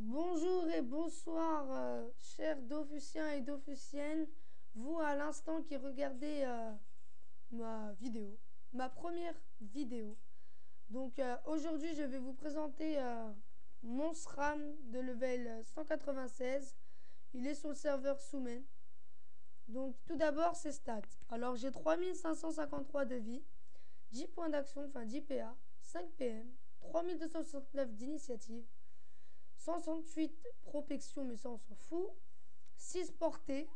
Bonjour et bonsoir, chers Dofus et Dofusiennes, vous à l'instant qui regardez ma vidéo, ma première vidéo. Donc aujourd'hui je vais vous présenter mon SRAM de level 196. Il est sur le serveur Soumen. Donc tout d'abord ses stats. Alors j'ai 3553 de vie, 10 points d'action, enfin 10 PA, 5 PM, 3269 d'initiative, 168 protection, mais ça on s'en fout, 6 portées,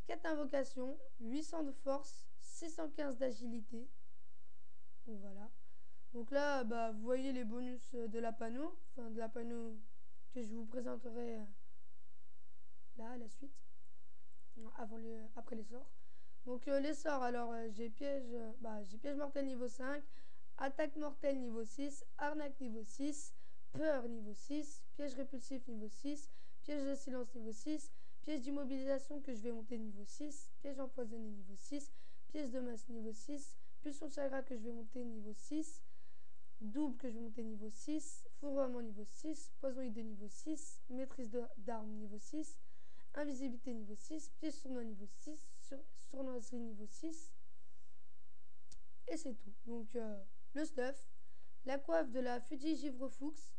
4 invocations, 800 de force, 615 d'agilité. Donc voilà. Donc là, bah, vous voyez les bonus de la panneau, enfin de la panneau que je vous présenterai là à la suite, après les sorts. Donc les sorts, alors j'ai piège mortel niveau 5, attaque mortelle niveau 6, arnaque niveau 6, peur niveau 6, piège répulsif niveau 6, piège de silence niveau 6, piège d'immobilisation que je vais monter niveau 6, piège empoisonné niveau 6, piège de masse niveau 6, pulsion de chagrin que je vais monter niveau 6, double que je vais monter niveau 6, fourvoiement niveau 6, poison hideux niveau 6, maîtrise d'armes niveau 6, invisibilité niveau 6, piège sournois niveau 6, sournoiserie niveau 6, et c'est tout. Donc le stuff, la coiffe de la Fuji Givre Fuchs,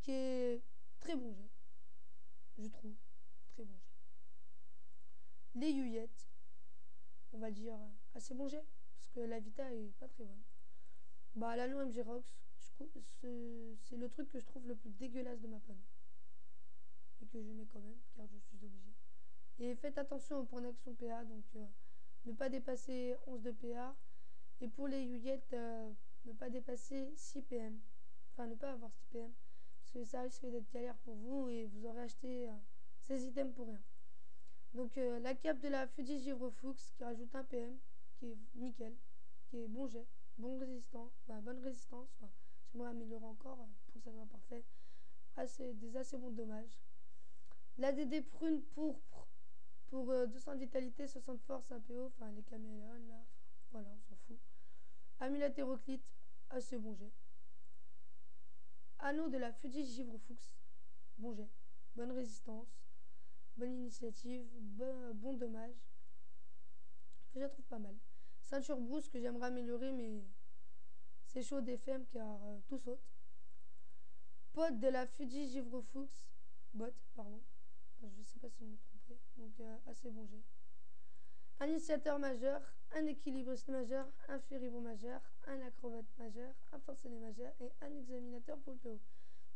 qui est très bon jet, je trouve, très bon jet. Les Yuyettes, on va dire assez bon jet, parce que la Vita est pas très bonne. Bah l'anneau MG Rox, c'est le truc que je trouve le plus dégueulasse de ma panneau. Et que je mets quand même, car je suis obligé. Et faites attention au point d'action PA, donc ne pas dépasser 11 de PA. Et pour les Yuyettes, ne pas dépasser 6 PM. Enfin, ne pas avoir 6 PM. Parce que ça risque d'être galère pour vous et vous aurez acheté ces items pour rien. Donc la cape de la Fuji Givre Fuchs qui rajoute 1 PM, qui est nickel, qui est bon jet, bon résistant, enfin, bonne résistance. Enfin, j'aimerais améliorer encore pour que ça soit parfait. Des assez bons dommages. L'ADD prune pourpre pour 200 de vitalité, 60 force, 1 PO, enfin les caméléons là, voilà, on s'en fout. Amulette héroclite, assez bon jet. Anneau de la Fuji Givre Fuchs, bon jet, bonne résistance, bonne initiative, bon dommage. Je la trouve pas mal. Ceinture brousse que j'aimerais améliorer, mais c'est chaud d'FM car tout saute. Pod de la Fuji Givre Fuchs, pardon. Enfin, je sais pas si je me tromperai. Donc assez bon jet. Un initiateur majeur, un équilibriste majeur, un furibond majeur, un acrobate majeur, un forcené majeur et un examinateur pour le PO.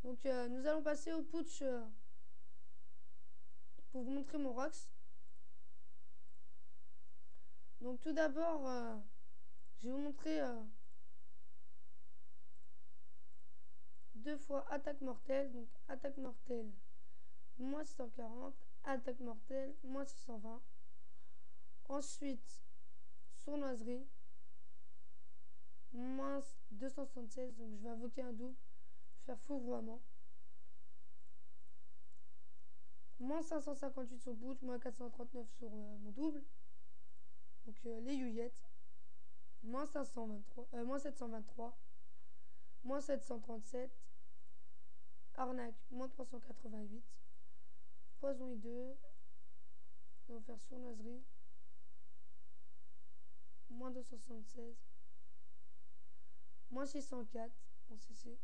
Donc nous allons passer au putsch pour vous montrer mon Rox. Donc tout d'abord, je vais vous montrer deux fois attaque mortelle. Donc attaque mortelle, moins 640, attaque mortelle, moins 620. Ensuite, sournoiserie, moins 276. Donc je vais invoquer un double, faire fourvoiement. Moins 558 sur boot, moins 439 sur mon double. Donc les Yuyettes. Moins 723. Moins 737. Arnaque, moins 388. Poison hideux. On va faire sournoiserie. Moins 276. Moins 604 en CC.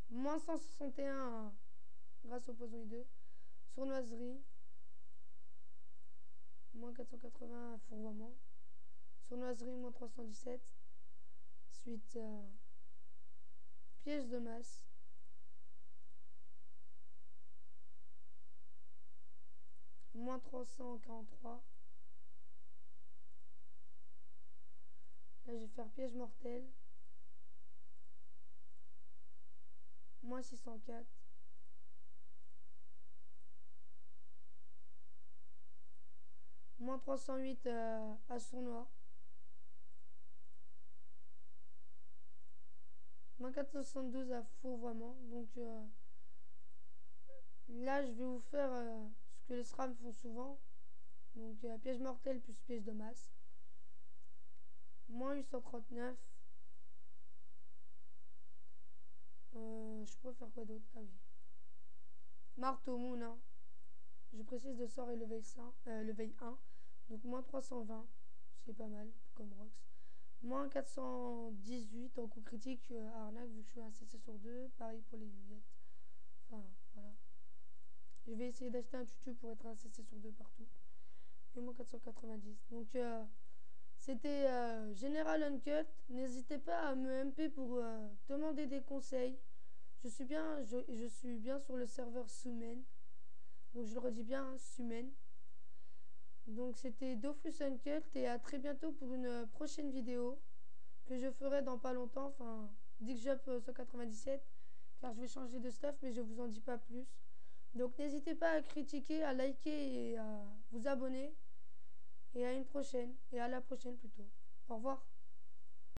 Moins 161 grâce au poison hideux. Sournoiserie. Moins 480 fourvoiement. Sournoiserie, moins 317. Ensuite, piège de masse. Moins 343. Là, je vais faire piège mortel. Moins 604. Moins 308 à sournois. Moins 472 à fourvoiement. Donc là, je vais vous faire ce que les SRAM font souvent. Donc piège mortel plus piège de masse. Moins 839. Je pourrais faire quoi d'autre? Ah oui. Marteau Moon, hein. Je précise, le sort est level 1. Donc moins 320. C'est pas mal comme Rox. Moins 418 en coup critique à arnaque vu que je suis un CC sur 2. Pareil pour les Yuyettes. Enfin, voilà. Je vais essayer d'acheter un tutu pour être un CC sur 2 partout. Et moins 490. Donc c'était General Uncut. N'hésitez pas à me MP pour demander des conseils. Je suis bien sur le serveur Sumen. Donc je le redis bien, hein, Sumen. Donc c'était Dofus Uncut et à très bientôt pour une prochaine vidéo que je ferai dans pas longtemps, enfin dès que j'up 197, car je vais changer de stuff mais je vous en dis pas plus. Donc n'hésitez pas à critiquer, à liker et à vous abonner. Et à une prochaine, et à la prochaine plutôt. Au revoir.